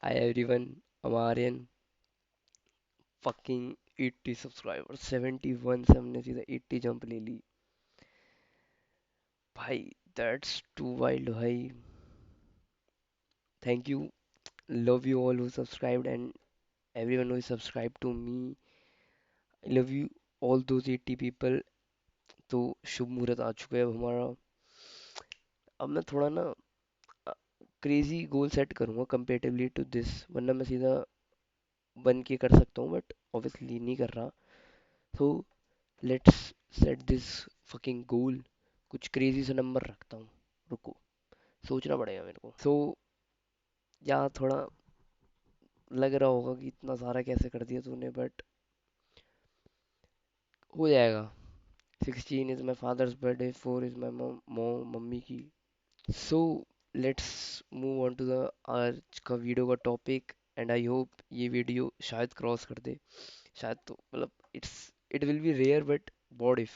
Hi everyone, I'm Aryan. Fucking 80 subscribers, 71 से हमने सीधा 80 जंप ले ली. भाई, that's too wild भाई. Thank you, love you all who subscribed and everyone who is subscribed to me. I love you all those 80 people. तो शुभ मुहूर्त आ चुका है अब हमारा. अब मैं थोड़ा ना क्रेजी गोल सेट करूंगा कंपेरेटिवली टू दिस, वरना मैं सीधा बन के कर सकता हूँ बट ऑब्वियसली नहीं कर रहा. तो लेट्स सेट दिस फकिंग गोल. कुछ क्रेजी सा नंबर रखता हूँ. रुको, सोचना पड़ेगा मेरे को. सो यार थोड़ा लग रहा होगा कि इतना सारा कैसे कर दिया तूने, बट हो जाएगा. 16 is my father's birthday, 4 is my mummy की. So let's move on to the आज का वीडियो का टॉपिक. एंड आई होप ये वीडियो शायद क्रॉस कर दे. शायद तो मतलब it will be rare but what if.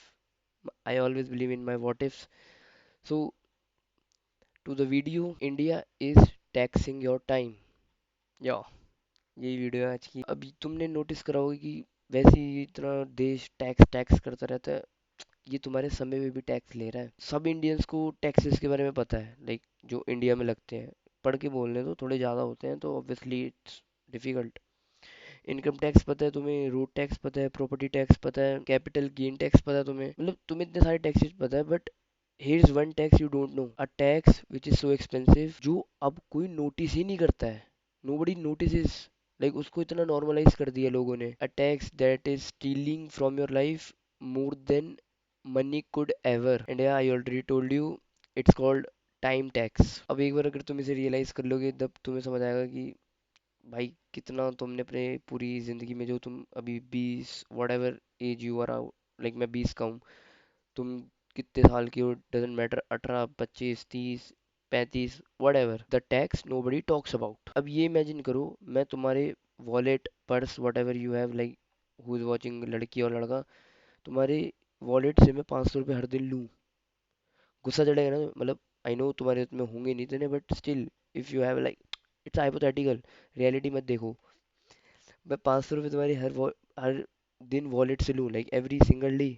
I always believe in my what ifs. So to the video, India is taxing your time. या यही वीडियो है आज की. अभी तुमने नोटिस करा होगा कि वैसे ही इतना देश टैक्स टैक्स करता रहता है, ये तुम्हारे समय में भी टैक्स ले रहा है. सब इंडियंस को टैक्सेस के बारे में पता है, लाइक जो इंडिया में लगते हैं. पढ़ के बोलने तो थोड़े ज़्यादा होते हैं तो obviously it's difficult. Income tax पता है तुम्हें, रोड टैक्स पता है, प्रॉपर्टी टैक्स पता है, कैपिटल गेन टैक्स पता है तुम्हें. मतलब तुम्हें इतने सारे टैक्सेस पता है, but here is one tax you don't know. A tax which is so expensive, जो अब कोई नोटिस ही नहीं करता है. Nobody notices. Like उसको इतना नॉर्मलाइज कर दिया लोगों ने. A tax that is stealing from your life more than money could ever. And yeah, I already told you, it's called time tax. अब एक बार अगर तुम इसे रियलाइज कर लोगे तब तुम्हें समझ आएगा कि भाई कितना तुमने अपने पूरी जिंदगी में, जो तुम अभी 20 whatever age you are, like मैं 20 का हूँ, तुम कितने साल की हो doesn't matter, 18, 25, 30, 35, whatever, the tax nobody talks about. अब ये इमेजिन करो, मैं तुम्हारे wallet, purse, whatever you have, like who is watching, लड़की और लड़का, तुम्हारे वॉलेट से मैं 500 रुपये हर दिन लूँ. गुस्सा चढ़ेगा ना. मतलब आई नो तुम्हारे में होंगे नहीं इतने, but still if you have, like it's hypothetical, reality मत देखो. मैं 500 रुपये तुम्हारी हर दिन वॉलेट से लूँ, लाइक एवरी सिंगल डे.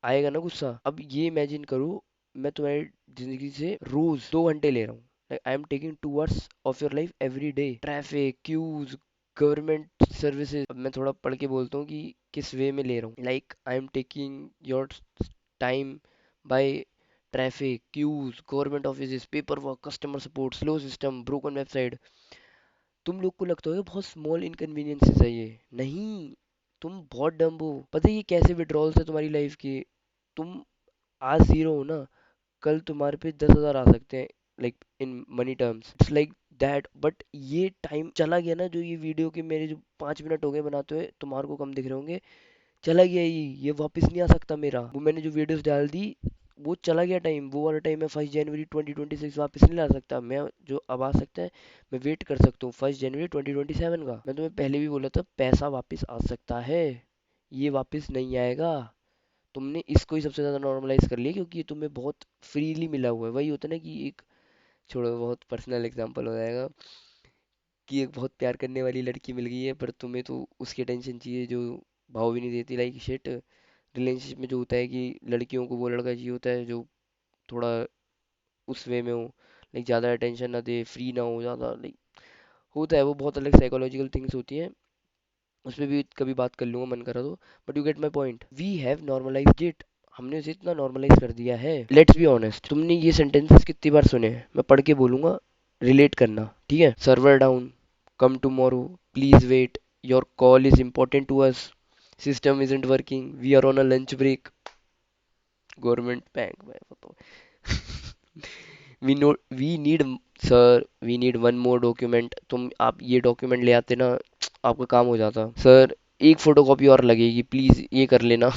आएगा ना गुस्सा. अब ये इमेजिन करो, मैं तुम्हारी जिंदगी से रोज 2 घंटे ले रहा हूँ. Like I am taking 2 hours of your life every day. Traffic, queues, government services. अब मैं थोड़ा पढ़ के बोलता हूँ कि किस वे में ले रहा हूँ. Like I am taking your time by traffic, queues, government office, paper work, customer support, slow system, broken website. तुम लोग को लगता होगा बहुत स्मॉल इनकन्वीनियंसेस है ये. नहीं, तुम बहुत डम्ब हो. पता है ये कैसे विड्रॉल्स है तुम्हारी लाइफ की. तुम आज जीरो हो ना, कल तुम्हारे पे 10,000 आ सकते हैं, like in money terms. It's like that. But ये टाइम चला गया ना, जो ये वीडियो के मेरे जो 5 मिनट हो गए बनाते हुए, तुम्हारे को कम दिख रहे होंगे, चला गया. ये वापस नहीं आ सकता मेरा. वो मैंने जो वीडियोस डाल दी, वो चला गया टाइम. वो वाला टाइम मैं 1 जनवरी 2026 वापस नहीं ला सकता. मैं जो अब आ सकता है, मैं वेट कर सकता हूँ 1 जनवरी 2027 का. मैं तुम्हें पहले भी बोला था, पैसा वापस आ सकता है, ये वापस नहीं आएगा. तुमने इसको ही सबसे ज्यादा नॉर्मलाइज कर लिया क्योंकि ये तुम्हें बहुत फ्रीली मिला हुआ है. वही होता है ना कि एक, छोड़ो बहुत पर्सनल एग्जांपल हो जाएगा, कि एक बहुत प्यार करने वाली लड़की मिल गई है, पर तुम्हें तो उसकी अटेंशन चाहिए जो भाव भी नहीं देती. Like shit. रिलेशनशिप में जो होता है कि लड़कियों को वो लड़का चाहिए होता है जो थोड़ा उस वे में हो, लाइक ज़्यादा अटेंशन ना दे, फ्री ना हो ज़्यादा, लाइक होता है. वो बहुत अलग साइकोलॉजिकल थिंग्स होती हैं. उस पर भी कभी बात कर लूंगा मन करा तो. But you get my point. We have normalised it. हमने उसे इतना नॉर्मलाइज कर दिया है. लेट्स बी ऑनेस्ट, तुमने ये सेंटेंसेस कितनी बार सुने हैं. मैं पढ़ के बोलूंगा, रिलेट करना, ठीक है. Server down, come tomorrow, please wait, your call is important to us, system isn't working, we are on a lunch break, government bank में बताओ. We need, sir we need one more document. तुम आप ये document ले आते ना, आपका काम हो जाता. सर एक फोटोकॉपी और लगेगी, प्लीज ये कर लेना.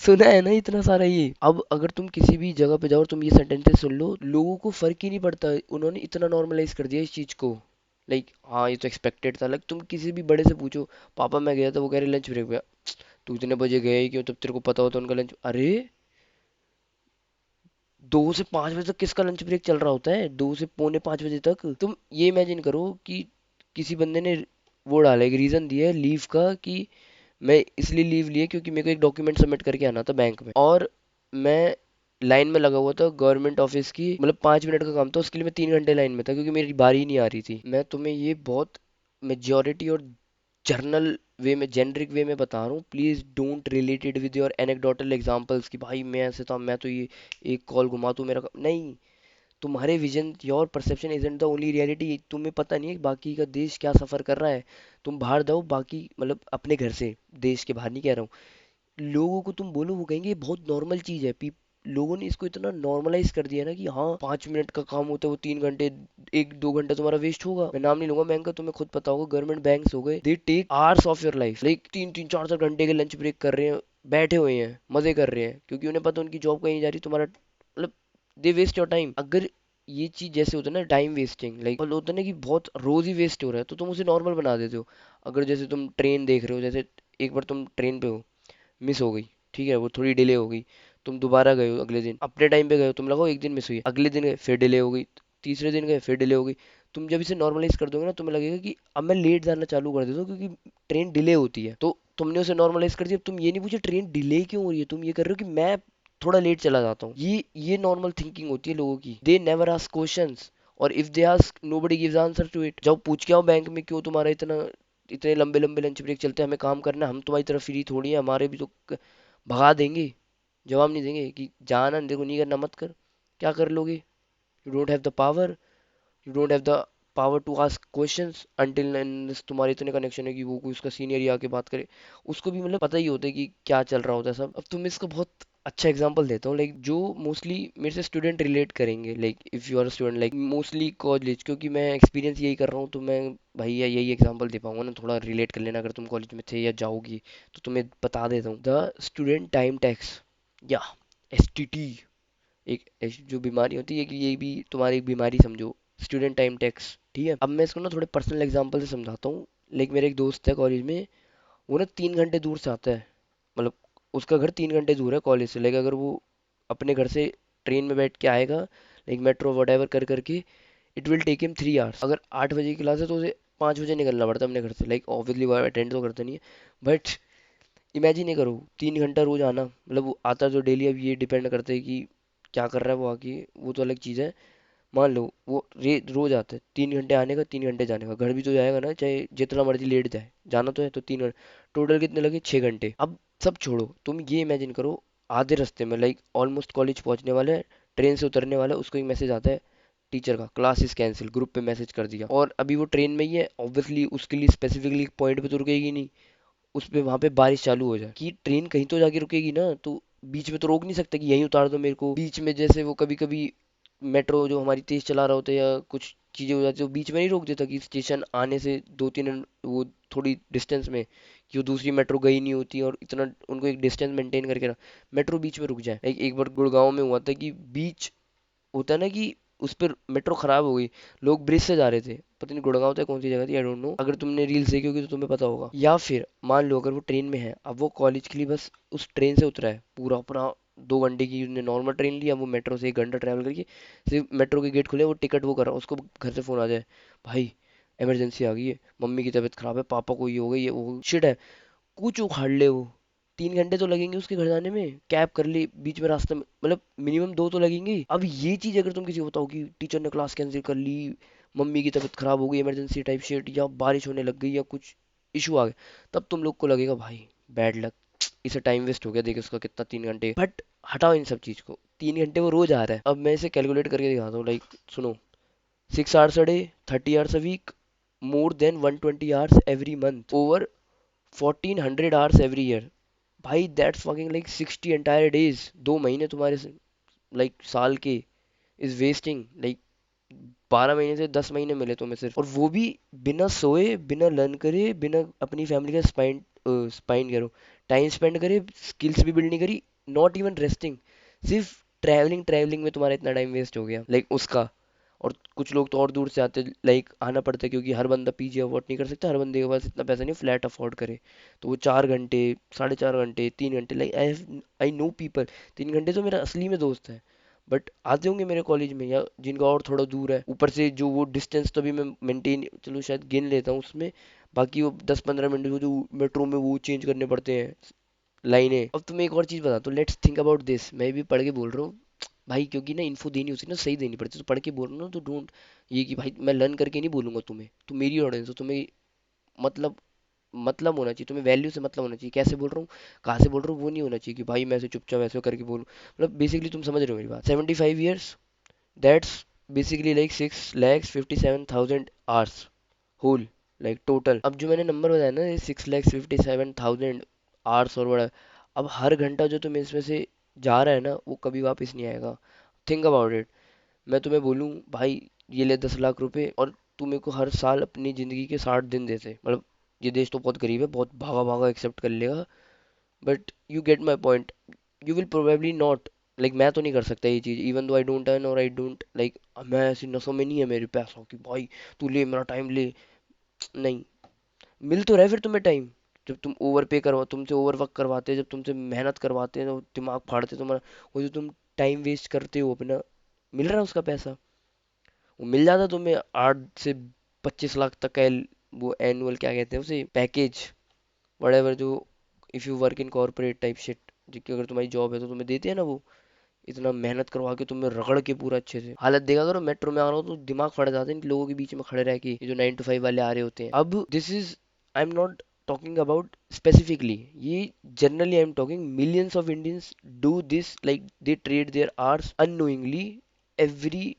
सुना है ना इतना सारा ये. अब अगर तुम किसी भी जगह पे जाओ और तुम ये सेंटेंसेस सुन लो, लोगों को फर्क ही नहीं पड़ता. उन्होंने इतना नॉर्मलाइज कर दिया इस चीज को. लाइक हाँ, ये तो एक्सपेक्टेड था. लाइक तुम किसी भी बड़े से पूछो, पापा मैं गया था, वो कह रहे लंच ब्रेक पे. तू इतने बजे गया ही क्यों, तब तेरे को पता होता उनका लंच. अरे 2 से 5 बजे तक किसका लंच ब्रेक चल रहा होता है? 2 से पौने 5 बजे तक तुम ये इमेजिन करो कि किसी बंदे ने वो डाला, एक रीजन दिया है लीव का कि मैं इसलिए लीव लिया क्योंकि मेरे को एक डॉक्यूमेंट सबमिट करके आना था बैंक में, और मैं लाइन में लगा हुआ था गवर्नमेंट ऑफिस की, मतलब 5 मिनट का काम था, उसके लिए मैं 3 घंटे लाइन में था क्योंकि मेरी बारी ही नहीं आ रही थी। मैं तुम्हें ये बहुत मेजोरिटी और जर्नल वे में, जेनरिक वे में बता रहा हूँ, please don't relate it with your anecdotal examples कि भाई मैं ऐसे था, मैं तो ये एक कॉल घुमा तू मेरा नहीं। तुम्हारे vision, your perception isn't the only reality. तुम्हें पता नहीं है कि बाकी का देश क्या सफर कर रहा है। तुम बाहर जाओ, बाकी मतलब अपने घर से, देश के बाहर नहीं कह रहा हूँ, लोगों को तुम बोलो वो कहेंगे ये बहुत नॉर्मल चीज है। लोगों ने इसको इतना नॉर्मलाइज कर दिया ना कि हाँ 5 मिनट का काम होता है वो 3 घंटे, 1-2 घंटा तुम्हारा वेस्ट होगा। मैं नाम नहीं लूंगा बैंक का, तुम्हें खुद पता होगा, गवर्नमेंट बैंक्स हो गए, they take hours of your life, like 3-3 4-4 घंटे के लंच ब्रेक कर रहे हैं, बैठे हुए हैं, मजे कर रहे हैं, क्योंकि उन्हें पता उनकी जॉब कहीं नहीं जा रही, तुम्हारा मतलब दे वेस्ट योर टाइम। अगर ये चीज जैसे होता है ना टाइम वेस्टिंग, लाइक होता है ना कि बहुत रोज ही वेस्ट हो रहा है, तो तुम उसे नॉर्मल बना देते हो। अगर जैसे तुम ट्रेन देख रहे हो, जैसे एक बार तुम ट्रेन पे हो, मिस हो गई, ठीक है, वो थोड़ी डिले हो गई, तुम दोबारा गए हो, अगले दिन अपने टाइम पे गए हो, तुम लगाओ एक दिन मिस हुई, अगले दिन गए फिर डिले हो गई, तीसरे दिन गए फिर डिले हो गई। तुम जब इसे नॉर्मलाइज कर दोगे ना, तुम्हें लगेगा कि अब मैं लेट जाना चालू कर देता हूँ क्योंकि ट्रेन डिले होती है, तो तुमने उसे नॉर्मलाइज कर दिया। अब तुम ये नहीं पूछे ट्रेन डिले क्यों हो रही है, तुम ये कर रहे हो कि मैं थोड़ा लेट चला जाता हूँ। ये नॉर्मल थिंकिंग होती है लोगों की, दे नेवर आस्क क्वेश्चंस, और if they ask nobody gives answer to it. जाओ पूछ के आओ बैंक में क्यों तुम्हारा इतना, इतने लंबे लंबे लंच ब्रेक चलते हैं, हमें काम करना है, हम तुम्हारी तरफ फ्री थोड़ी है, हमारे भी तो भगा देंगे। जवाब नहीं देंगे कि जाना देखो नहीं करना मत कर। क्या कर लोगे? You don't have the power, you don't have the power to ask questions until तुम्हारे इतने कनेक्शन है कि वो कोई उसका सीनियर ही आके बात करे, उसको भी मतलब पता ही होता है कि क्या चल रहा होता है सब। अब तुम इसका बहुत अच्छा एग्जांपल देता हूँ, लाइक जो मोस्टली मेरे से स्टूडेंट रिलेट करेंगे, like if you are student, like mostly college, क्योंकि मैं एक्सपीरियंस यही कर रहा हूँ, तो मैं भैया यही एग्जांपल दे पाऊंगा ना, थोड़ा रिलेट कर लेना अगर तुम कॉलेज में थे या जाओगी, तो तुम्हें बता देता हूँ। द स्टूडेंट टाइम टैक्स, या एसटीटी, जो बीमारी होती है कि ये भी तुम्हारी एक बीमारी समझो, स्टूडेंट टाइम टैक्स, ठीक है। अब मैं इसको ना थोड़े पर्सनल एग्जांपल से समझाता हूँ। लाइक मेरा एक दोस्त है कॉलेज में, वो ना 3 घंटे दूर से आता है, मतलब उसका घर 3 घंटे दूर है कॉलेज से, लाइक अगर वो अपने घर से ट्रेन में बैठ के आएगा, लाइक मेट्रो वट एवर कर करके, it will take him 3 hours. अगर 8 बजे की क्लास है तो उसे 5 बजे निकलना पड़ता है अपने घर से, लाइक ऑब्वियसली वो अटेंड तो करता नहीं है, बट इमेजिन ही करो 3 घंटा रोज आना, मतलब वो आता तो डेली, अब ये डिपेंड करता है कि क्या कर रहा है वो आके, वो तो अलग चीज़ है। मान लो वो रोज आता है, 3 घंटे आने का 3 घंटे जाने का, घर भी तो जाएगा ना, चाहे जितना मर्जी लेट जाए, जाना तो है, तो 3 घंटे टोटल कितने लगे, 6 घंटे। अब सब छोड़ो, तुम ये इमेजिन करो, आधे रास्ते में, लाइक ऑलमोस्ट कॉलेज पहुंचने वाले हैं, ट्रेन से उतरने वाला है, उसको एक मैसेज आता है टीचर का, क्लास इज कैंसिल, ग्रुप पे मैसेज कर दिया, और अभी वो ट्रेन में ही है, ऑब्वियसली उसके लिए स्पेसिफिकली पॉइंट पे तो रुकेगी नहीं, उस पे वहां पे बारिश चालू हो जाए कि ट्रेन कहीं तो जाके रुकेगी ना, तो बीच में तो रोक नहीं सकता कि यहीं उतार दो मेरे को बीच में, जैसे वो कभी कभी मेट्रो जो हमारी तेज चला रहा होता है या कुछ चीजें हो जाती है, वो बीच में नहीं रोक देता कि स्टेशन आने से 2-3 वो थोड़ी डिस्टेंस में, कि वो दूसरी मेट्रो गई नहीं होती और इतना उनको एक डिस्टेंस मेंटेन करके ना मेट्रो बीच में रुक जाए। एक बार गुड़गांव में हुआ था कि बीच होता है ना कि उस पर मेट्रो खराब हो गई, लोग ब्रिज से जा रहे थे, पता नहीं गुड़गांव था कौन सी जगह थी, आई डोंट नो, अगर तुमने रील्स देखी होगी तो तुम्हें पता होगा। या फिर मान लो अगर वो ट्रेन में है, अब वो कॉलेज के लिए बस उस ट्रेन से उतरा है, पूरा अपना 2 घंटे की उसने नॉर्मल ट्रेन लिया, वो मेट्रो से 1 घंटा ट्रैवल करके सिर्फ मेट्रो के गेट खुले, वो टिकट वो करा, उसको घर से फोन आ जाए, भाई इमरजेंसी आ गई है, मम्मी की तबीयत खराब है, पापा को ये हो गई, ये वो शिट है, कुछ उखाड़ ले वो, 3 घंटे तो लगेंगे उसके घर जाने में, कैब कर ली बीच में रास्ते में, मतलब मिनिमम 2 तो लगेंगे ही। अब ये चीज अगर तुम किसी को बताओ कि टीचर ने क्लास कैंसिल कर ली, मम्मी की तबीयत खराब हो गई, इमरजेंसी टाइप शेट, या बारिश होने लग गई, या कुछ इशू आ गया, तब तुम लोग को लगेगा भाई बैड लक, इसे टाइम वेस्ट हो गया, देखिए उसका कितना 3 घंटे, बट हटाओ इन सब चीज को, 3 घंटे वो रोज आ रहा है। अब मैं इसे कैलकुलेट करके दिखाता हूँ, लाइक सुनो, 6 hours a day, 30 hours a week, more than 120 hours every month, over 1400 hours every year, भाई that's fucking like 60 entire days, 2 महीने तुम्हारे लाइक साल के इज वेस्टिंग, लाइक 12 महीने से 10 महीने मिले तुम्हें सिर्फ, और वो भी बिना सोए, बिना लर्न करे, बिना अपनी फैमिली का स्पाइन करो टाइम स्पेंड करे, स्किल्स भी बिल्ड नहीं करी, नॉट इवन रेस्टिंग, सिर्फ ट्रैवलिंग ट्रैवलिंग में तुम्हारा इतना टाइम वेस्ट हो गया, लाइक उसका। और कुछ लोग तो और दूर से आते, लाइक आना पड़ता है क्योंकि हर बंदा पीजी अफोर्ड नहीं कर सकता, हर बंदे के पास इतना पैसा नहीं फ्लैट अफोर्ड करे, तो वो 4 घंटे, 4.5 घंटे, 3 घंटे, लाइक आई नो पीपल, 3 घंटे तो मेरा असली में दोस्त है, बट आते होंगे मेरे कॉलेज में, या जिनका और थोड़ा दूर है, ऊपर से जो वो डिस्टेंस तो भी मैं मेंटेन, चलो शायद गिन लेता हूँ उसमें, बाकी वो 10-15 मिनट वो जो मेट्रो में वो चेंज करने पड़ते हैं लाइनें। अब तुम्हें एक और चीज़ बता, तो लेट्स थिंक अबाउट दिस, मैं भी पढ़ के बोल रहा हूँ भाई, क्योंकि ना इन्फो देनी होती है ना, सही देनी पड़ती है, तो पढ़ के बोल रहा हूँ ना, तो डोंट, ये कि भाई मैं लर्न करके नहीं बोलूंगा तुम्हें, तुम मेरी ऑडियंस हो, तुम्हें मतलब मतलब होना चाहिए, तुम्हें वैल्यू से मतलब होना चाहिए, कैसे बोल रहा हूँ, कहाँ से बोल रहा हूँ, वो नहीं होना चाहिए कि भाई मैं ऐसे चुपचाप ऐसे करके बोलूँ। मतलब बेसिकली तुम समझ रहे हो मेरी बात, 75 years, that's basically like 6,57,000 hours whole, like total. अब जो मैंने नंबर बताया ना, ये 6,57,000 आवर्स और बड़ा, अब हर घंटा जो तुम्हें इसमें से जा रहा है ना, वो कभी वापस नहीं आएगा। Think about it. मैं तुम्हें बोलूँ भाई ये ले 10 लाख रुपए, और तू मेरे को हर साल अपनी जिंदगी के 60 दिन देते, मतलब ये देश तो बहुत गरीब है, बहुत भागा भागा एक्सेप्ट कर लेगा, but you get my point. You will probably not, like मैं तो नहीं कर सकता ये चीज़, even though I don't earn और आई डोंट लाइक, मैं ऐसी नसों में नहीं है मेरे पैसों की भाई तू ले मेरा टाइम ले, नहीं। मिल तो रहा है फिर तुम्हें टाइम, जब तुम ओवर पे करवा, तुमसे ओवर वर्क करवाते हैं, जब तुमसे मेहनत करवाते हैं, तो दिमाग फाड़ते हैं तुम्हारा, वो जो तुम टाइम वेस्ट करते हो अपना, मिल रहा है उसका पैसा। वो मिल जाता तुम्हें 8 से 25 लाख तक का वो एनुअल क्या कहते हैं उसे, पैकेज, वटेवर जो, if you work in corporate type shit, जिसकी अगर तुम्हारी जॉब है तो तुम्हें देते हैं ना वो, इतना मेहनत करवा के तुम्हें रगड़ के पूरा अच्छे से। हालत देखा करो, मेट्रो में आ रहा हो तो दिमाग फट जाते हैं इन लोगों के बीच में खड़े रह के, ये जो 9 to 5 वाले आ रहे होते हैं। अब this is, I am not talking about specifically, ये generally I am talking, millions of Indians do this, like they trade their hours unknowingly every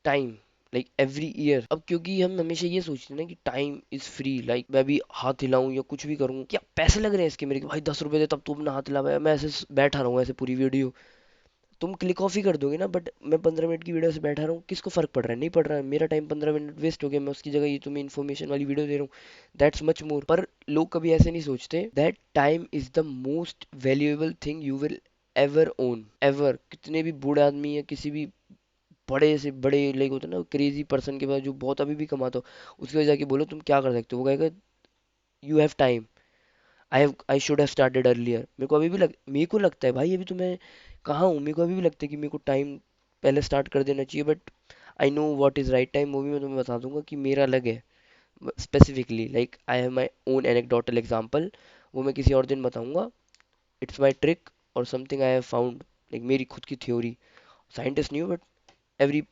time, like every year. अब क्योंकि हम हमेशा ये सोचते हैं ना कि टाइम इज फ्री, लाइक मैं भी हाथ हिलाऊं या कुछ भी करूं, क्या पैसे लग रहे हैं इसके मेरे, कि भाई 10 रुपए दे तब तू अपना हाथ हिला, मैं ऐसे बैठा रहूं ऐसे पूरी वीडियो, तुम क्लिक ऑफ ही कर दोगे ना, बट मैं 15 मिनट की वीडियो से बैठा रहा हूँ, किसको फर्क पड़ रहा है, नहीं पड़ रहा है, मेरा टाइम 15 मिनट वेस्ट हो गया, मैं उसकी जगह ये तुम्हें इन्फॉर्मेशन वाली वीडियो दे रहा हूँ, दैट्स मच मोर। पर लोग कभी ऐसे नहीं सोचते that time is the most valuable thing you will ever own, ever. कितने भी बूढ़े आदमी या किसी भी बड़े से बड़े लाइक होते हैं ना क्रेजी पर्सन के पास, जो बहुत अभी भी कमाता हो, उसके वजह जाके बोलो तुम क्या कर सकते हो, वो कहेगा you have time, I should have started earlier. मेरे को लगता है भाई, अभी तो मैं कहाँ हूँ, मेरे को अभी भी लगता है कि मेरे को टाइम पहले स्टार्ट कर देना चाहिए, but I know what is right time, वो भी मैं तुम्हें बता दूंगा कि मेरा अलग है specifically, like I have my own anecdotal example, वो मैं किसी और दिन बताऊंगा। इट्स माई ट्रिक और something I have found, like मेरी खुद की थ्योरी, साइंटिस्ट नहीं हूँ, but every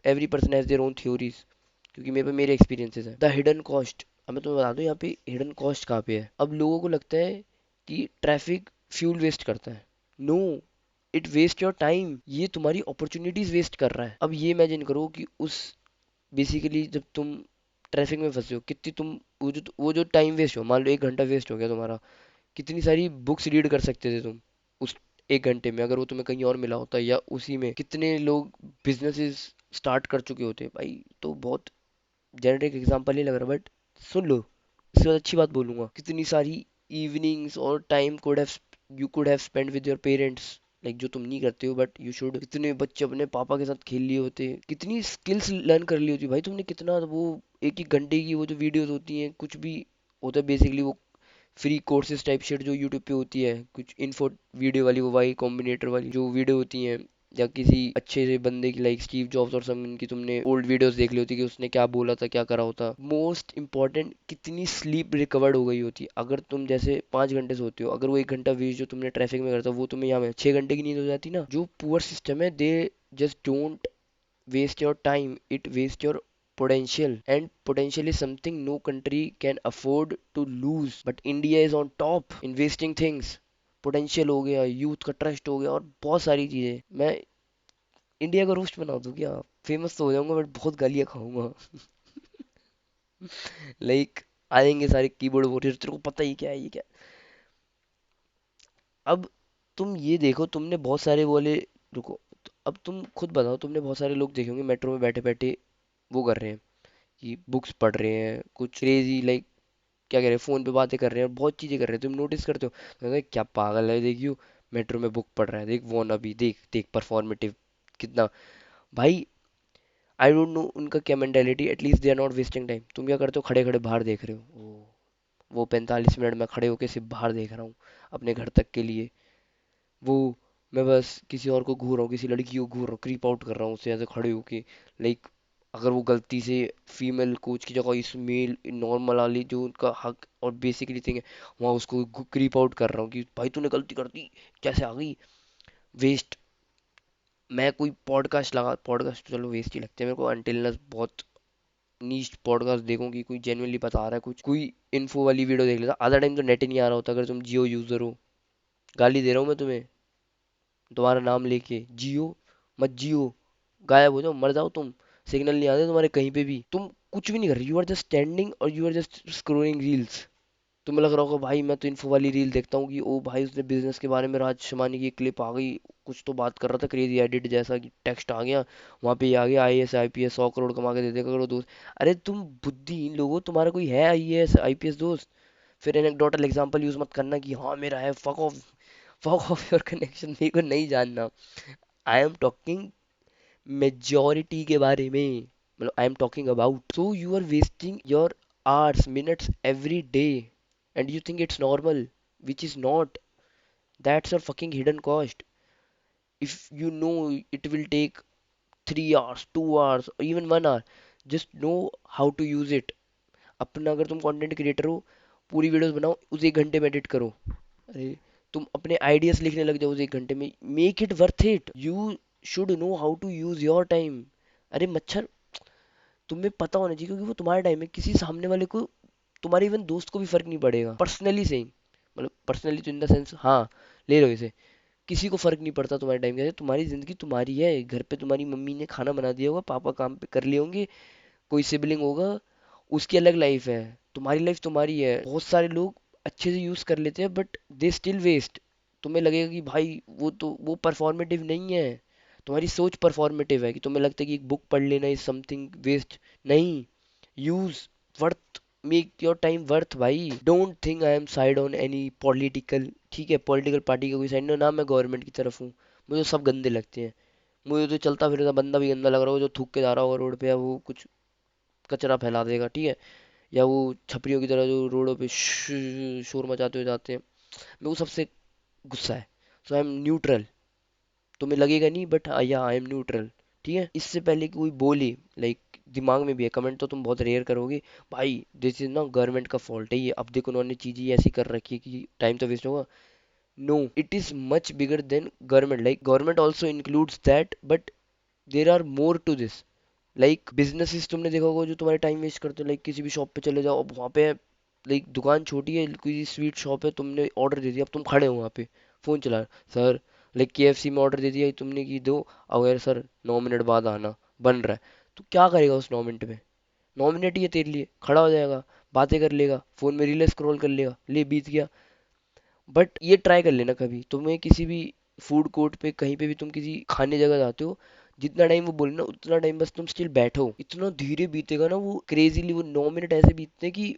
every person has their own theories, क्योंकि मेरे पे मेरे एक्सपीरियंसेस हैं। द हिडन कॉस्ट, अब मैं तुम्हें बता दूं यहाँ पे हिडन कॉस्ट कहाँ पे है। अब लोगों को लगता है कि ट्रैफिक फ्यूल वेस्ट करता है, no, it waste your time, ये तुम्हारी अपॉर्चुनिटीज वेस्ट कर रहा है। अब ये इमेजिन करो कि उस, बेसिकली जब तुम ट्रैफिक में फंसे हो, कितनी तुम, वो जो टाइम वेस्ट हो, मान लो 1 घंटा वेस्ट हो गया तुम्हारा, कितनी सारी बुक्स रीड कर सकते थे तुम उस 1 घंटे में, अगर वो तुम्हें कहीं और मिला होता, या उसी में कितने लोग बिजनेसेस स्टार्ट कर चुके होते भाई। तो बहुत जेनेरिक एग्जांपल ही लग रहा, बट सुन लो, इससे बाद अच्छी बात बोलूंगा, कितनी सारी इवनिंग्स और time could have, you could have spend with your parents, like जो तुम नहीं करते हो बट यू शुड। कितने बच्चे अपने पापा के साथ खेल लिए होते, कितनी स्किल्स लर्न कर ली होती भाई तुमने, कितना वो 1-1 घंटे की वो जो वीडियोस होती हैं, कुछ भी होता है बेसिकली, वो फ्री कोर्सेज टाइप शिट जो यूट्यूब पे होती है, कुछ इन्फो वीडियो वाली, वो वाई कॉम्बिनेटर वाली जो वीडियो होती हैं, या किसी अच्छे से बंदे की लाइक स्टीव जॉब्स और समवन की तुमने ओल्ड वीडियोस देख ली होती कि उसने क्या बोला था, क्या करा होता। मोस्ट इंपॉर्टेंट, कितनी स्लीप रिकवर्ड हो गई होती, अगर तुम जैसे 5 घंटे सोते हो, अगर वो 1 घंटा वेस्ट जो तुमने ट्रैफिक में करता वो तुम्हें यहाँ में 6 घंटे की नींद हो जाती ना। जो पुअर सिस्टम है, they just don't waste your time, it waste your potential, and potential is something no country can afford to lose, but India is on top in wasting things। Potential हो गया, youth का trust हो गया, और बहुत सारी चीजें। मैं इंडिया का रोस्ट बना दूं क्या, फेमस तो हो जाऊंगा बट बहुत गालियां खाऊंगा। लाइक आएंगे सारे कीबोर्ड वॉरियर, तेरे को पता ही क्या है ये क्या। अब तुम ये देखो, तुमने बहुत सारे बोले, रुको, अब तुम खुद बताओ, तुमने बहुत सारे लोग देखे होंगे मेट्रो में बैठे बैठे वो कर रहे हैं, कि बुक्स पढ़ रहे हैं, कुछ क्रेजी लाइक क्या कह रहे हैं, फोन पे बातें कर रहे हैं, और बहुत चीजें कर रहे हैं, तुम नोटिस करते हो, तो कहते हैं, क्या पागल है, देखियो मेट्रो में बुक पढ़ रहा है, देख वो अभी देख देख परफॉर्मेटिव कितना। भाई आई डोंट नो उनका क्या mentality, at least they are not wasting time. तुम क्या करते हो, खड़े खड़े बाहर देख रहे हो, वो 45 मिनट में खड़े होके सिर्फ बाहर देख रहा हूँ अपने घर तक के लिए, वो मैं बस किसी और को घूर रहा हूँ, किसी लड़की को घूर रहा हूँ, क्रीप आउट कर रहा हूँ उससे ऐसे खड़े होके, लाइक अगर वो गलती से फीमेल कोच की जगह इस मेल नॉर्मल वाली जो उनका हक और बेसिकली थिंग है, वहाँ उसको क्रीप आउट कर रहा हूँ कि भाई तूने गलती कर दी, कैसे आ गई, वेस्ट। मैं कोई पॉडकास्ट लगा, पॉडकास्ट तो चलो वेस्ट ही लगते हैं मेरे को अनटिल बहुत नीच पॉडकास्ट देखूंगी, कोई जेन्युइनली बता रहा है कुछ, कोई इन्फो वाली वीडियो देख लेता। आधा टाइम तो नेट ही नहीं आ रहा होता, अगर तुम जियो यूजर हो। गाली दे रहा हूँ मैं तुम्हें, तुम्हारा नाम लेके जियो मत जियो, गायब हो जाओ, मर जाओ तुम, सिग्नल नहीं आते तुम्हारे कहीं पे भी, तुम कुछ भी नहीं कर रहे, यू आर जस्ट स्टैंडिंग और you are just scrolling reels. तुम्हें लग रहा होगा भाई मैं तो इन्फो वाली रील देखता हूँ कि ओ भाई उसने बिजनेस के बारे में, राज शमानी की क्लिप आ गई, कुछ तो बात कर रहा था क्रेजी एडिट जैसा कि टेक्स्ट आ गया, वहां पे ये आ गया आईएएस आईपीएस 100 करोड़ कमा के दे देगा करो दोस्त। अरे तुम बुद्धिहीन लोगो, तुम्हारा कोई है आईएएस आईपीएस दोस्त? फिर एनेक्डोटल एग्जांपल यूज मत करना कि हाँ मेरा है, फक ऑफ योर कनेक्शन, मेरे को नहीं जानना। आई एम टॉकिंग मेजॉरिटी के बारे में, मतलब I am talking about, so you are wasting your hours minutes every day and you think it's normal, which is not. That's your fucking hidden cost. If you know it will take 3 hours 2 hours or even 1 hour, just know how to use it. अपना अगर तुम content creator हो, पूरी videos बनाओ उस 1 घंटे में edit करो। अरे तुम अपने आइडियाज लिखने लग जाओ उस 1 घंटे में, make it worth it, you should know how to use your time. अरे मच्छर, तुम्हें पता होना चाहिए क्योंकि वो तुम्हारा टाइम है, किसी सामने वाले को, तुम्हारे इवन दोस्त को भी फर्क नहीं पड़ेगा, पर्सनली से, मतलब पर्सनली तो इन द सेंस, हाँ ले लो इसे, किसी को फर्क नहीं पड़ता तुम्हारे टाइम का, तुम्हारी जिंदगी तुम्हारी है, घर पे तुम्हारी मम्मी ने खाना बना दिया होगा, पापा काम पे कर लिए होंगे, कोई सिबलिंग होगा, उसकी अलग लाइफ है, तुम्हारी लाइफ तुम्हारी है। बहुत सारे लोग अच्छे से यूज कर लेते हैं बट दे स्टिल वेस्ट। तुम्हें लगेगा कि भाई वो तो वो परफॉर्मेटिव नहीं है, तुम्हारी सोच परफॉर्मेटिव है कि तुम्हें लगता है कि एक बुक पढ़ लेना इज समथिंग वेस्ट। नहीं, use, worth, make your time worth भाई। Don't think I am side on any political, ठीक है पॉलिटिकल पार्टी का कोई साइड ना, मैं गवर्नमेंट की तरफ हूँ, मुझे सब गंदे लगते हैं। मुझे तो चलता फिरता बंदा भी गंदा लग रहा हो जो थूक के जा रहा होगा रोड पे, या वो कुछ कचरा फैला देगा, ठीक है, या वो छपरियों की तरह जो रोडों पे शोर मचाते हुए जाते हैं, मेरे को सबसे गुस्सा है। सो आई एम न्यूट्रल, तुम्हें लगेगा नहीं बट या आई एम न्यूट्रल, ठीक है। इससे पहले कि कोई बोले, लाइक दिमाग में भी है कमेंट तो तुम बहुत रेयर करोगे, भाई दिस इज ना गवर्नमेंट का फॉल्ट है ये, अब देखो उन्होंने चीजें ऐसी कर रखी है कि टाइम तो वेस्ट होगा। No, it is much bigger than government, like government also includes that but there are more to this. Like businesses तुमने देखा होगा जो तुम्हारे टाइम वेस्ट करते हो, लाइक किसी भी शॉप पे चले जाओ, अब वहाँ पे लाइक दुकान छोटी है, कोई स्वीट शॉप है, तुमने ऑर्डर दे दिया, अब तुम खड़े हो वहाँ पे फोन चला रहे, सर लाइक केएफसी में ऑर्डर दे दिया तुमने कि दो, अगर सर 9 मिनट बाद आना, बन रहा है, तो क्या करेगा उस 9 मिनट में? 9 मिनट ही है तेरे लिए, खड़ा हो जाएगा, बातें कर लेगा, फोन में रील स्क्रॉल कर लेगा, ले बीत गया। बट ये ट्राई कर लेना कभी, तुम्हें किसी भी फूड कोर्ट पे कहीं पे भी तुम किसी खाने जगह जाते हो, जितना टाइम वो बोले ना उतना टाइम बस तुम स्टिल बैठो, इतना धीरे बीतेगा ना वो क्रेजीली, वो 9 मिनट ऐसे बीतते हैं कि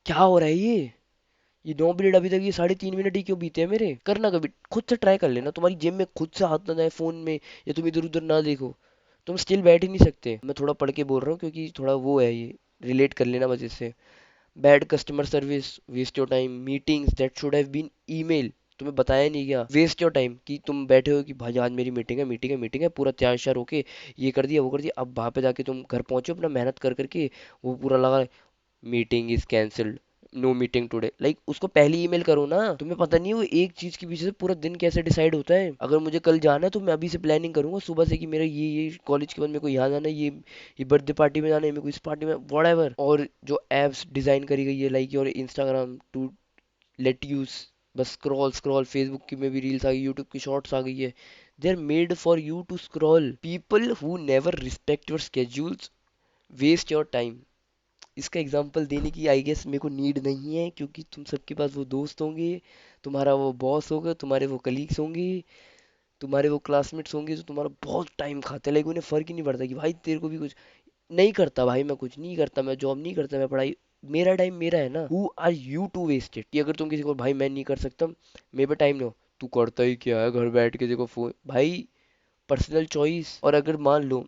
क्या हो रहा है ये 9 मिनट अभी तक, ये 3.5 मिनट ही क्यों बीते हैं मेरे। करना कभी, खुद से ट्राई कर लेना, तुम्हारी जेब में खुद से हाथ ना जाए फोन में, या तुम इधर उधर ना देखो, तुम स्टिल बैठ ही नहीं सकते। मैं थोड़ा पढ़ के बोल रहा हूँ क्योंकि थोड़ा वो है ये, रिलेट कर लेना बस इससे। Bad customer service, waste your time, meetings that should have been email, तुम्हें बताया नहीं गया, वेस्ट योर टाइम कि तुम बैठे हो कि भाई आज मेरी मीटिंग है, मीटिंग है, मीटिंग है, पूरा तैयार श्यार होके ये कर दिया वो कर दिया, अब वहां पे जाके तुम घर पहुंचे अपना मेहनत कर करके, वो पूरा लगा meeting is cancelled, no meeting today, like उसको पहली ईमेल करो ना। तुम्हें पता नहीं है वो एक चीज के पीछे से पूरा दिन कैसे डिसाइड होता है। अगर मुझे कल जाना है तो मैं अभी से प्लानिंग करूंगा सुबह से कि मेरा ये कॉलेज के बाद मेरे को यहाँ जाना है, ये बर्थडे पार्टी में जाना है, मेरे को इस पार्टी में व्हाटएवर। और जो एप्स डिजाइन करी गई है like your Instagram to let use, बस स्क्रॉल स्क्रॉल, फेसबुक की में भी रील्स आ गई, यूट्यूब की शॉर्ट्स आ गई है, they are made for you to scroll. People who never respect your schedules waste your time. इसका एग्जाम्पल देने की आई गेस मेरे को नीड नहीं है क्योंकि तुम सबके पास वो दोस्त होंगे, तुम्हारा वो बॉस होगा, तुम्हारे वो कलीग्स होंगे, तुम्हारे वो क्लासमेट्स होंगे जो तुम्हारा बहुत टाइम खाते हैं, लेकिन उन्हें फर्क ही नहीं पड़ता कि भाई तेरे को भी कुछ नहीं करता, भाई मैं कुछ नहीं करता, मैं जॉब नहीं करता, मैं पढ़ाई, मेरा टाइम मेरा है ना, who are you to waste it. कि अगर तुम किसी को भाई मैं नहीं कर सकता, मेरे पे टाइम नहीं हो, तू करता ही क्या है घर बैठ के देखो फोन, भाई पर्सनल चॉइस। और अगर मान लो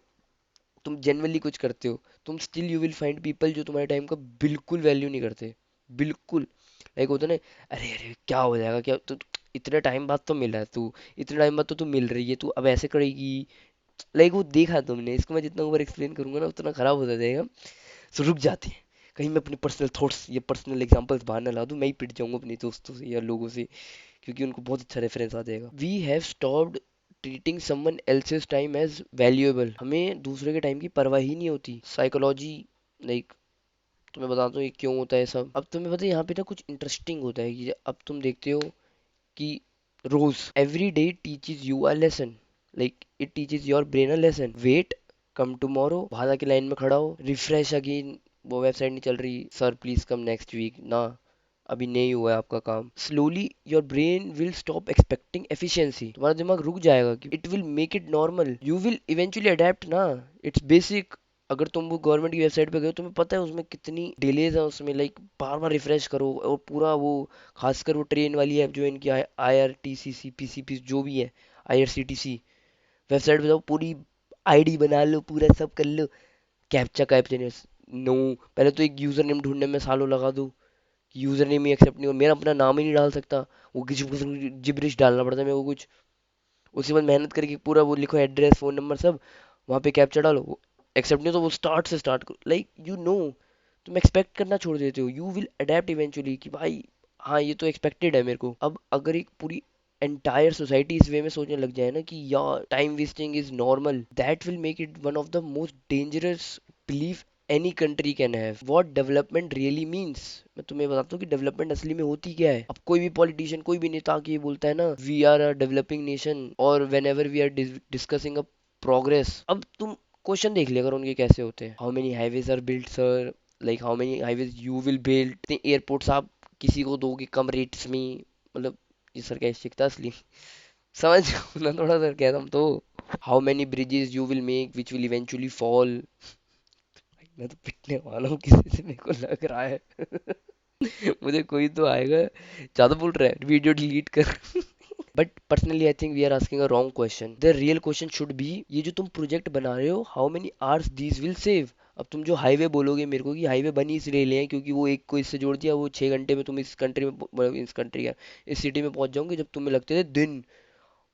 तुम जेनवनली कुछ करते हो, तुम still you will find people जो तुम्हारे टाइम का बिल्कुल वैल्यू नहीं करते, बिल्कुल। लाइक होता है ना, अरे अरे क्या हो जाएगा क्या तो, इतने टाइम बाद तो मिला है तू, इतने टाइम बाद तो तू मिल रही है, तू अब ऐसे करेगी। लाइक वो देखा तुमने, इसको मैं जितना ओवर एक्सप्लेन करूंगा ना उतना खराब होता जाएगा। सो रुक जाते हैं। कहीं मैं अपने पर्सनल थॉट्स या पर्सनल एग्जांपल्स बाहर ना ला दूं, मैं ही पिट जाऊंगा अपने दोस्तों से या लोगों से, क्योंकि उनको बहुत अच्छा रेफरेंस आ जाएगा। We have stopped treating someone else's time as valuable. हमें दूसरे के टाइम की परवाह ही नहीं होती। साइकोलॉजी, लाइक तुम्हें बताता हूँ ये क्यों होता है सब। अब तुम्हें पता है यहाँ पे ना कुछ इंटरेस्टिंग होता है कि अब तुम देखते हो कि रोज every day teaches you a lesson, like it teaches your brain a lesson. Wait, come tomorrow, वहां जाके लाइन में खड़ा हो, रिफ्रेश अगेन, वो वेबसाइट नहीं चल रही, sir please come next week ना, अभी नहीं हुआ है आपका काम। Slowly your brain will stop expecting efficiency, तुम्हारा दिमाग रुक जाएगा कि it will make it normal, you will eventually adapt ना। It's basic. अगर तुम वो गवर्नमेंट की वेबसाइट पे गए हो, तुम्हें पता है उसमें कितनी डिलेज है, उसमें लाइक बार बार रिफ्रेश करो, और पूरा वो, खासकर वो ट्रेन वाली ऐप जो है इनकी, I R T C C P C P जो भी है, I R C T C, website पे जाओ, पूरी आईडी बना लो, पूरा सब कर लो, कैप्चा कैप्चन, नो, पहले तो एक यूजर नेम ढूंढने में सालों लगा दो, यूजर नेम ही एक्सेप्ट नहीं हो, मेरा अपना नाम ही नहीं डाल सकता, वो किसी जिब्रिश डालना पड़ता है मेरे को कुछ। उसके बाद मेहनत करके पूरा वो लिखो, एड्रेस फोन नंबर सब, वहाँ पे कैप्चा डालो, वो एक्सेप्ट नहीं हो तो वो स्टार्ट से स्टार्ट करो, लाइक यू नो, तुम एक्सपेक्ट करना छोड़ देते हो, यू विल अडेप्ट इवेंचुअली कि भाई हाँ ये तो एक्सपेक्टेड है मेरे को। अब अगर एक पूरी एंटायर सोसाइटी इस वे में सोचने लग जाए ना कि यार time wasting is normal, that will make it one of the most dangerous belief any country can have. What development really means, मैं तुम्हें बताता हूँ कि डेवलपमेंट असली में होती क्या है। अब कोई भी पॉलिटिशियन, कोई भी नेता आके ये बोलता है ना, we are a developing nation, और whenever we are discussing a progress, अब तुम क्वेश्चन देख लिया करो उनके कैसे होते हैं। How many highways are built sir, like how many highways you will build, इतने एयरपोर्ट्स आप किसी को दोगे कम रेट्स में, मतलब ये सर क्या शिकता असली, समझ ना थोड़ा सा क्या तुम तो। How many bridges you will make which will eventually fall. मैं तो पिटने वाला हूँ किसी से, मेरे को लग रहा है मुझे कोई तो आएगा, ज्यादा बोल रहा है, वीडियो डिलीट कर but personally I think we are asking a wrong question. The real question should be, ये जो तुम प्रोजेक्ट बना रहे हो, how many hours these will save. अब तुम जो हाईवे बोलोगे मेरे को कि हाईवे बनी इसलिए लिए हैं क्योंकि वो एक को इससे जोड़ दिया, वो 6 घंटे में तुम इस कंट्री में इस कंट्री का इस सिटी में पहुंच जाओगे, जब तुम्हें लगते थे दिन,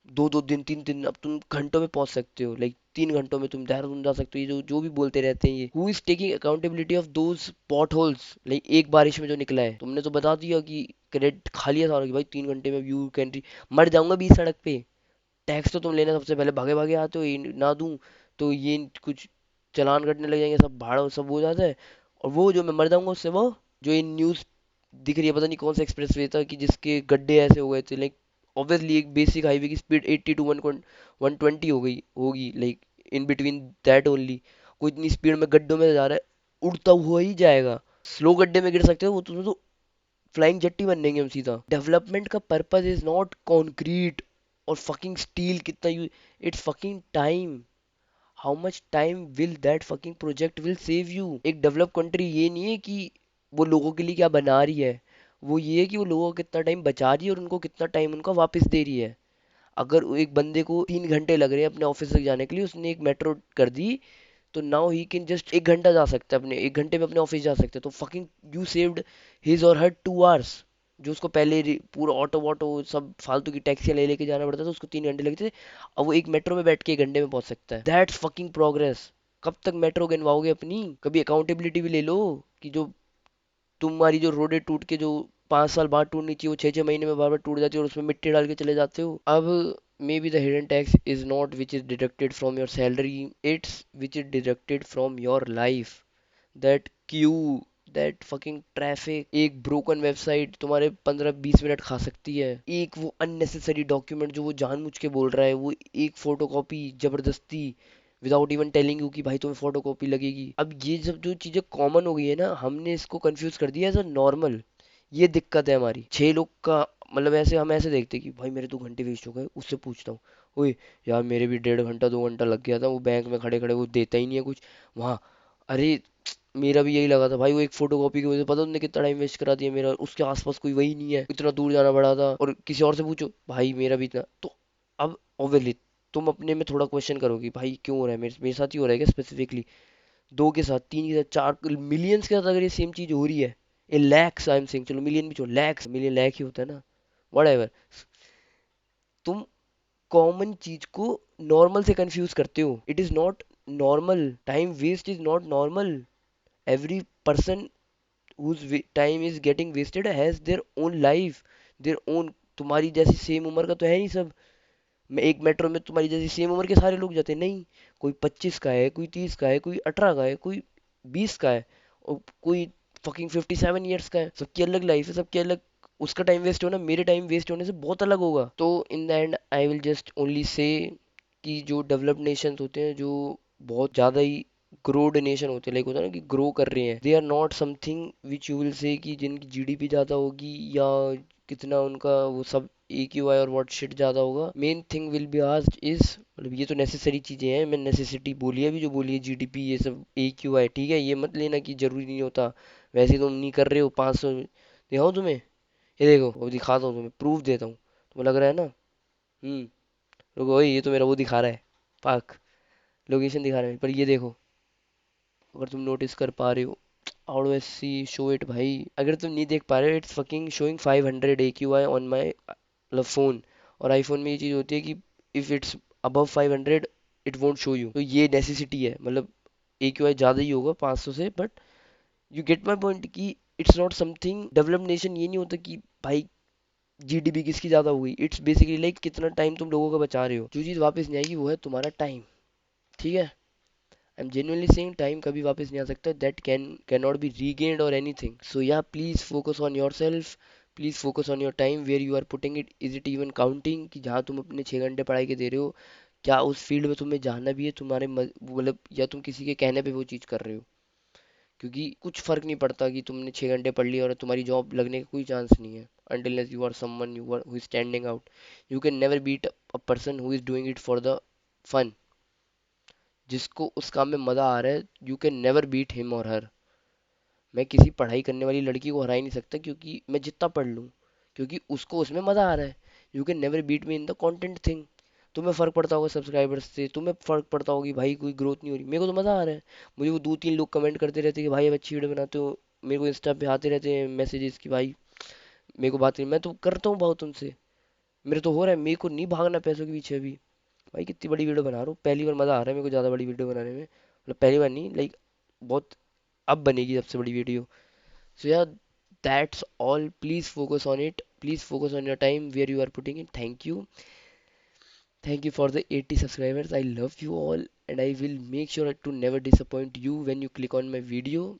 दो दो दिन, तीन दिन, अब तुम घंटों में पहुंच सकते हो, लाइक 3 घंटों में तुम देहरादून जा सकते हो। ये जो जो भी बोलते रहते हैं, ये who is taking accountability of those pot holes, like एक बारिश में जो निकला है, तुमने तो बता दिया कि क्रेडिट खा लिया था कि भाई 3 घंटे में व्यू कैंट्री, मर जाऊंगा बीच सड़क पे। टैक्स तो तुम लेने सबसे पहले भागे भागे आते हो, ये ना दूं तो ये कुछ चालान कटने लग जाएंगे, सब भाड़ा सब हो जाता है। और वो जो मैं मर जाऊंगा उससे, वो जो ये न्यूज़ दिख रही है, पता नहीं कौन सा एक्सप्रेस वे था कि जिसके गड्ढे ऐसे हो गए थे, लाइक ऑब्वियसली एक बेसिक हाईवे की स्पीड 80 टू 120 हो गई होगी, like in between that only. कोई इतनी स्पीड में गड्ढों में जा रहा है, उड़ता हुआ ही जाएगा। स्लो गड्ढे में गिर सकते हो, वो तुम्हें तो फ्लाइंग जेट्टी बन देंगे हम सीधा। डेवलपमेंट का पर्पस इज नॉट कंक्रीट और फकिंग स्टील कितना you, it's fucking time. How much time will that fucking project will save you. एक डेवलप कंट्री ये नहीं है कि वो लोगों के लिए क्या बना रही है, वो ये है कि वो लोगों को कितना टाइम बचा रही है और उनको कितना टाइम उनका वापस दे रही है। अगर वो एक बंदे को 3 घंटे लग रहे हैं अपने ऑफिस तक जाने के लिए, उसने एक मेट्रो कर दी, तो नाउ ही कैन जस्ट 1 घंटा जा सकता है, अपने 1 घंटे में अपने ऑफिस जा सकते हैं, तो फकिंग यू सेव्ड हिज और हर 2 आवर्स। जो उसको पहले पूरा ऑटो वॉटो सब फालतू की टैक्सी ले लेके जाना पड़ता था, उसको 3 घंटे लगते थे, अब वो एक मेट्रो में बैठ के 1 घंटे में पहुंच सकता है। That's fucking progress. कब तक मेट्रो गिनवाओगे अपनी, कभी अकाउंटेबिलिटी भी ले लो कि जो तुम्हारी जो रोडें टूट के जो 5 साल बाद टूटनी चाहिए, वो 6 6 महीने में बार बार टूट जाती है और उसमें मिट्टी डाल के चले जाते हो। अब may be the hidden tax is not which is deducted from your salary, it's which is deducted from your life. That Q, that fucking traffic, एक ब्रोकन वेबसाइट तुम्हारे 15 20 मिनट खा सकती है, एक वो अननेसेसरी डॉक्यूमेंट जो वो जानबूझ के बोल रहा है, वो एक फोटोकॉपी जबरदस्ती विदाउट इवन टेलिंग यू कि भाई तुम्हें फोटोकॉपी लगेगी। अब ये सब जो चीजें कॉमन हो गई है ना, हमने इसको कंफ्यूज कर दिया एज अ नॉर्मल। ये दिक्कत है हमारी 6 लोग का, मतलब ऐसे हम ऐसे देखते कि भाई मेरे 2 घंटे वेस्ट हो गए, उससे पूछता हूँ, ओए यार मेरे भी 1.5 घंटा 2 घंटा लग गया था, वो बैंक में खड़े खड़े वो देता ही नहीं है कुछ वहाँ। अरे मेरा भी यही लगा था भाई, वो एक फोटो कॉपी की वजह से पता उन्होंने कितना टाइम वेस्ट करा दिया मेरा, उसके आसपास कोई वही नहीं है, इतना दूर जाना पड़ा था, और किसी और से पूछो भाई मेरा भी इतना तो। अब ऑब्वियसली तुम अपने में थोड़ा क्वेश्चन करोगी भाई क्यों हो रहा है, मेरे साथ ही हो रहा है क्या स्पेसिफिकली, दो के साथ, तीन के साथ, चार मिलियंस के साथ अगर ये सेम चीज हो रही है, ये लैक्स आई एम सेइंग, चलो मिलियन भी छोड़, लैक्स, मिलियन लैक ही होता है ना, व्हाटएवर, तुम कॉमन चीज को नॉर्मल से कंफ्यूज करते हो. It is not normal. Time waste is not normal. Every person whose time is getting wasted has their own life, their own. तुम्हारी जैसी सेम उम्र का तो है नहीं सब. मैं एक मेट्रो में तुम्हारी जैसी सेम उम्र के सारे लोग जाते हैं नहीं. कोई 25 का है, कोई 30 का है, कोई 18 का है, कोई 20 का है, और कोई फकिंग 57 ईयर्स का है. सबकी अलग लाइफ है, सबकी अलग. उसका टाइम वेस्ट होना मेरे टाइम वेस्ट होने से बहुत अलग होगा. तो in the and I will just only say कि जो डेवलप्ड नेशंस होते हैं, जो बहुत ज़्यादा ही ग्रोड नेशन होते हैं, लाइक होता है ना कि ग्रो कर रहे हैं, they are not something which you will say कि जिनकी जीडीपी ज़्यादा होगी या कितना उनका वो सब AQI और व्हाट शिट ज़्यादा होगा. Main thing will be asked is, मतलब ये तो नेसेसरी चीज़ें हैं, मैं नेसेसिटी बोली है अभी जो बोली है, जीडीपी ये सब AQI ठीक है, ये मत लेना कि जरूरी नहीं होता. वैसे तुम नहीं कर रहे हो. 500 दिखाऊं तुम्हें? ये देखो वो दिखाता हूँ तुम्हें, प्रूफ देता हूँ. तुम्हें लग रहा है ना? रुको, ओए ये तो मेरा वो दिखा रहा है, पार्क लोकेशन दिखा रहा है, पर ये देखो, अगर तुम नोटिस कर पा रहे हो. How do I see show it भाई? अगर तुम नहीं देख पा रहे हो, it's fucking showing 500 AQI on my मतलब फोन. और आईफोन में ये चीज़ होती है कि if it's above 500 it won't show you. तो ये नेसेसिटी है, मतलब AQI ज़्यादा ही होगा 500 से, but you get my point कि it's not something. Developed nation ये नहीं होता कि भाई जीडीपी किसकी ज़्यादा हुई. इट्स बेसिकली लाइक कितना टाइम तुम लोगों का बचा रहे हो. जो चीज़ वापस नहीं आएगी वो है तुम्हारा टाइम. ठीक है? I am genuinely saying time कभी वापस नहीं आ सकता. That can not be regained or anything. So yeah please focus on yourself. Please focus on your time where you are putting it. Is it even counting कि जहाँ तुम अपने 6 घंटे पढ़ाई के दे रहे हो, क्या उस फील्ड में तुम्हें जाना भी है तुम्हारे मतलब, या तुम किसी के कहने पे वो चीज़ कर रहे हो. क्योंकि कुछ फर्क नहीं पड़ता कि तुमने 6 घंटे पढ़ लिया और तुम्हारी जॉब लगने का कोई चांस नहीं है. until you are someone you are who is standing out. You can never beat a person who is doing it for the fun. जिसको उस काम में मजा आ रहा है, you can never beat him or her. मैं किसी पढ़ाई करने वाली लड़की को हरा ही नहीं सकता क्योंकि मैं जितना पढ़ लूँ, क्योंकि उसको उसमें मजा आ रहा है. You can never beat me in the content thing. तुम्हें फर्क पड़ता होगा सब्सक्राइबर्स से, तुम्हें फर्क पड़ता होगा कि भाई कोई ग्रोथ नहीं हो रही. मेरे को तो मजा आ रहा है. मुझे वो 2-3 लोग कमेंट करते रहते हैं कि भाई अब अच्छी वीडियो बनाते हो. मेरे को इंस्टा पे आते रहते हैं मैसेजेस कि भाई मेरे को बात नहीं, मैं तो करता हूँ बहुत उनसे. मेरे तो हो रहा है, मेरे को नहीं भागना पैसों के पीछे अभी. भाई कितनी बड़ी वीडियो बना रहा हूँ, पहली बार मजा आ रहा है मेरे को ज़्यादा बड़ी वीडियो बनाने में. मतलब पहली बार नहीं, लाइक बहुत अब बनेगी सबसे बड़ी video. So yeah that's all. Please focus on it. Please focus on your time where you are putting in. Thank you. Thank you for the 80 subscribers. I love you all and I will make sure to never disappoint you when you click on my video.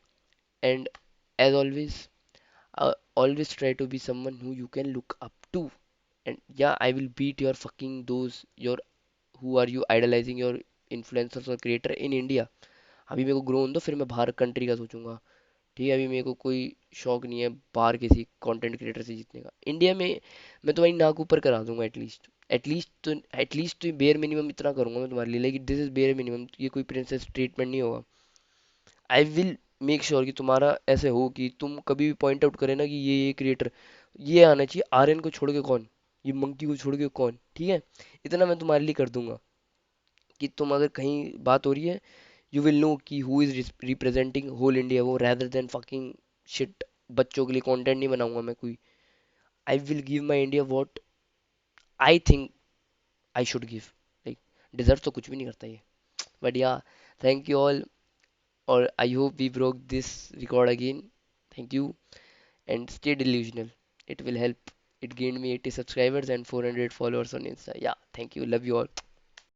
And as always, always try to be someone who you can look up to. And yeah, I will beat your fucking those your who are you idolizing your influencers और creator in India. अभी मेरे को grow होने दो, फिर मैं बाहर country का सोचूंगा. ठीक है? अभी मेरे को कोई शौक नहीं है बाहर किसी कंटेंट क्रिएटर से जीतने का. इंडिया में मैं तुम्हारी नाक ऊपर करा दूंगा एटलीस्ट. एटलीस्ट तो बेयर मिनिमम इतना करूंगा मैं तुम्हारे लिए, लेकिन दिस इज बेयर मिनिमम. ये कोई प्रिंसेस ट्रीटमेंट नहीं होगा. आई विल मेक श्योर कि तुम्हारा ऐसे हो कि तुम कभी भी पॉइंट आउट करें ना कि ये क्रिएटर, ये आना चाहिए. आर्यन को छोड़ के कौन, ये मंकी को छोड़ के कौन. ठीक है? इतना मैं तुम्हारे लिए कर दूंगा कि तुम अगर कहीं बात हो रही है, यू विल नो कि who is representing whole India, वो rather देन फकिंग शिट. बच्चों के लिए कंटेंट नहीं बनाऊंगा मैं कोई. I will give my India what I think I should give. Like deserve तो कुछ भी नहीं करता ये. बट या, थैंक यू ऑल. और I hope we broke this record again. Thank you and stay delusional. It will help. It gained me 80 subscribers and 400 followers on Insta. Yeah, thank you. Love you all.